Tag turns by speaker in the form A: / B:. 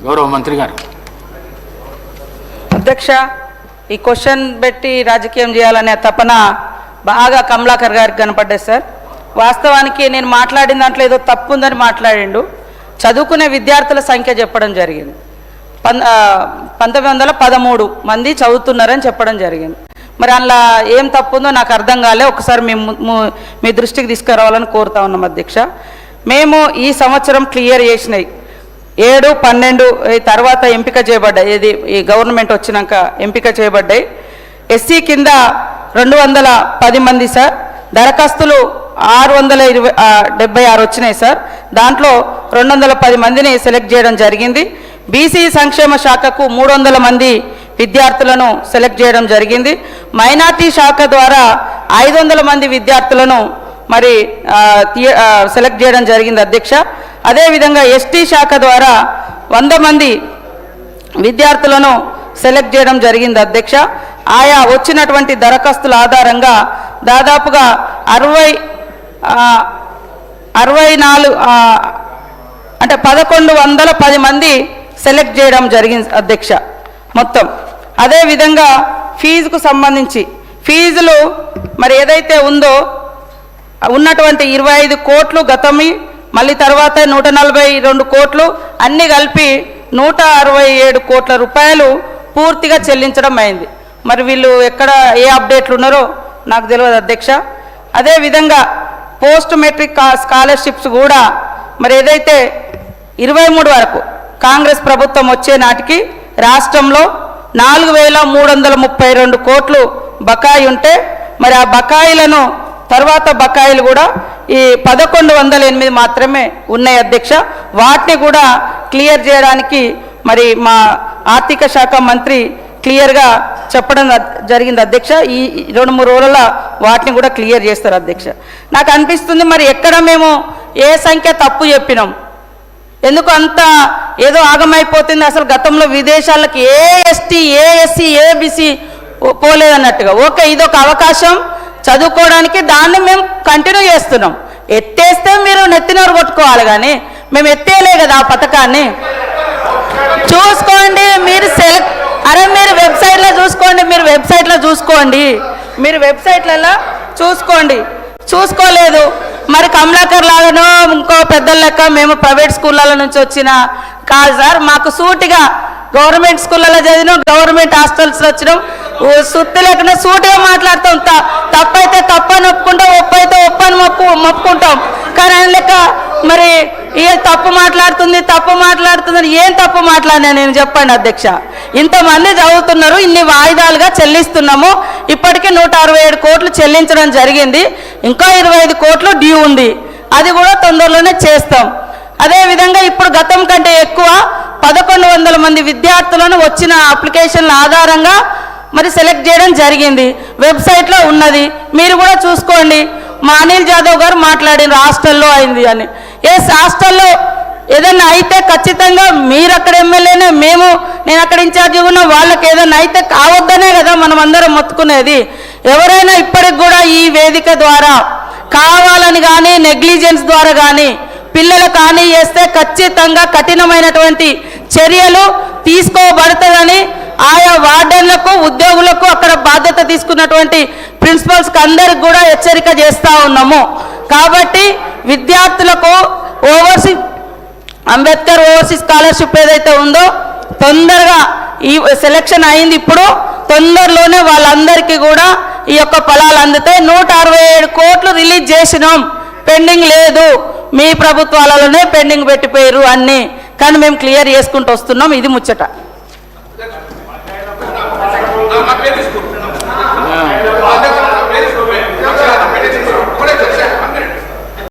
A: గౌరవ మంత్రి గారు.
B: అధ్యక్ష, ఈ క్వశ్చన్ పెట్టి రాజకీయం చేయాలనే తపన బాగా కమలాకర్ గారికి కనపడ్డాయి సార్. వాస్తవానికి నేను మాట్లాడిన దాంట్లో ఏదో తప్పు ఉందని మాట్లాడిండు. చదువుకునే విద్యార్థుల సంఖ్య చెప్పడం జరిగింది. 1913 మంది చదువుతున్నారని చెప్పడం జరిగింది. మరి అందులో ఏం తప్పు ఉందో నాకు అర్థం కాలే. ఒకసారి మీ దృష్టికి తీసుకురావాలని కోరుతా ఉన్నాం అధ్యక్ష. మేము ఈ సంవత్సరం క్లియర్ చేసినాయి 7, 12 తర్వాత ఎంపిక చేయబడ్డాయి. ఇది ఈ గవర్నమెంట్ వచ్చినాక ఎంపిక చేయబడ్డాయి. ఎస్సీ కింద 210 మంది సార్. దరఖాస్తులు 676 వచ్చినాయి సార్. దాంట్లో 210 మందిని సెలెక్ట్ చేయడం జరిగింది. బీసీ సంక్షేమ శాఖకు 300 మంది విద్యార్థులను సెలెక్ట్ చేయడం జరిగింది. మైనార్టీ శాఖ ద్వారా 500 మంది విద్యార్థులను మరి సెలెక్ట్ చేయడం జరిగింది అధ్యక్ష. అదేవిధంగా ఎస్టీ శాఖ ద్వారా 100 మంది విద్యార్థులను సెలెక్ట్ చేయడం జరిగింది అధ్యక్ష. ఆయా వచ్చినటువంటి దరఖాస్తుల ఆధారంగా దాదాపుగా 64 అంటే 1110 మంది సెలెక్ట్ చేయడం జరిగింది అధ్యక్ష మొత్తం. అదేవిధంగా ఫీజుకు సంబంధించి ఫీజులు మరి ఏదైతే ఉందో ఉన్నటువంటి 25 కోట్లు గతమి, మళ్ళీ తర్వాత 142 కోట్లు అన్నీ కలిపి 167 కోట్ల రూపాయలు పూర్తిగా చెల్లించడం అయింది. మరి వీళ్ళు ఎక్కడ ఏ అప్డేట్లు ఉన్నారో నాకు తెలియదు అధ్యక్ష. అదేవిధంగా పోస్ట్ మెట్రిక్ స్కాలర్షిప్స్ కూడా మరి ఏదైతే 23 వరకు కాంగ్రెస్ ప్రభుత్వం వచ్చే నాటికి రాష్ట్రంలో 4332 కోట్లు బకాయి ఉంటే మరి ఆ బకాయిలను తర్వాత బకాయిలు కూడా ఈ 1108 మాత్రమే ఉన్నాయి అధ్యక్ష. వాటిని కూడా క్లియర్ చేయడానికి మరి మా ఆర్థిక శాఖ మంత్రి క్లియర్గా చెప్పడం జరిగింది అధ్యక్ష. ఈ 2-3 రోజుల వాటిని కూడా క్లియర్ చేస్తారు అధ్యక్ష. నాకు అనిపిస్తుంది మరి ఎక్కడ మేము ఏ సంఖ్య తప్పు చెప్పినాం, ఎందుకు అంత ఏదో ఆగమైపోతుంది. అసలు గతంలో విదేశాలకు ఏ ఎస్టీ, ఏ ఎస్సీ, ఏ బీసీ పోలేదన్నట్టుగా. ఓకే, ఇదొక అవకాశం చదువుకోవడానికి, దాన్ని మేము కంటిన్యూ చేస్తున్నాం. ఎత్తేస్తే మీరు నెత్తినోరు కొట్టుకోవాలి, కానీ మేము ఎత్తేయలే కదా ఆ పథకాన్ని. చూసుకోండి మీరు మీరు వెబ్సైట్లో చూసుకోండి, మీరు వెబ్సైట్లలో చూసుకోలేదు. మరి కమలాకర్ లాగానో ఇంకో పెద్దల లెక్క మేము ప్రైవేట్ స్కూళ్ళ నుంచి వచ్చిన కాదు సార్. మాకు సూటిగా గవర్నమెంట్ స్కూళ్ళలో చదివినాం, గవర్నమెంట్ హాస్టల్స్లో వచ్చినాం. సుత్తి లేకుండా సూటిగా మాట్లాడుతాం. తప్పైతే తప్పని ఒప్పుకుంటాం, ఒప్పైతే ఒప్పని మొప్పుకుంటాం. కానీ ఆయన లెక్క మరి ఏ తప్పు మాట్లాడుతుంది ఏం తప్పు మాట్లాడినా నేను చెప్పండి అధ్యక్ష. ఇంతమంది చదువుతున్నారు, ఇన్ని వాయిదాలుగా చెల్లిస్తున్నాము. ఇప్పటికీ 167 కోట్లు చెల్లించడం జరిగింది. ఇంకా 25 కోట్లు డ్యూ ఉంది, అది కూడా తొందరలోనే చేస్తాం. అదేవిధంగా ఇప్పుడు గతం కంటే ఎక్కువ 1100 మంది విద్యార్థులను వచ్చిన అప్లికేషన్ల ఆధారంగా మరి సెలెక్ట్ చేయడం జరిగింది. వెబ్సైట్లో ఉన్నది, మీరు కూడా చూసుకోండి. మా అనిల్ జాదవ్ గారు మాట్లాడిన హాస్టల్లో అయింది అని. హాస్టల్లో ఏదైనా అయితే ఖచ్చితంగా మీరు అక్కడ ఎమ్మెల్యేనే, నేను అక్కడ ఇన్ఛార్జి ఉన్నా, వాళ్ళకి ఏదైనా అయితే కావద్దనే కదా మనం అందరం మొత్తుకునేది. ఎవరైనా ఇప్పటికి కూడా ఈ వేదిక ద్వారా కావాలని కానీ నెగ్లిజెన్స్ ద్వారా కానీ పిల్లలు కానీ చేస్తే ఖచ్చితంగా కఠినమైనటువంటి చర్యలు తీసుకోబడుతుందని ఆయా వార్డెన్లకు, ఉద్యోగులకు, అక్కడ బాధ్యత తీసుకున్నటువంటి ప్రిన్సిపల్స్కి అందరికి కూడా హెచ్చరిక చేస్తూ ఉన్నాము. కాబట్టి విద్యార్థులకు అంబేద్కర్ ఓవర్సీస్ స్కాలర్షిప్ ఏదైతే ఉందో తొందరగా ఈ సెలక్షన్ అయింది. ఇప్పుడు తొందరలోనే వాళ్ళందరికీ కూడా ఈ యొక్క ఫలాలు అందుతాయి. 167 కోట్లు రిలీజ్ చేసినాం, పెండింగ్ లేదు. మీ ప్రభుత్వాలలోనే పెండింగ్ పెట్టిపోయారు అన్నీ, కానీ మేము క్లియర్ చేసుకుంటూ వస్తున్నాం. ఇది ముచ్చట.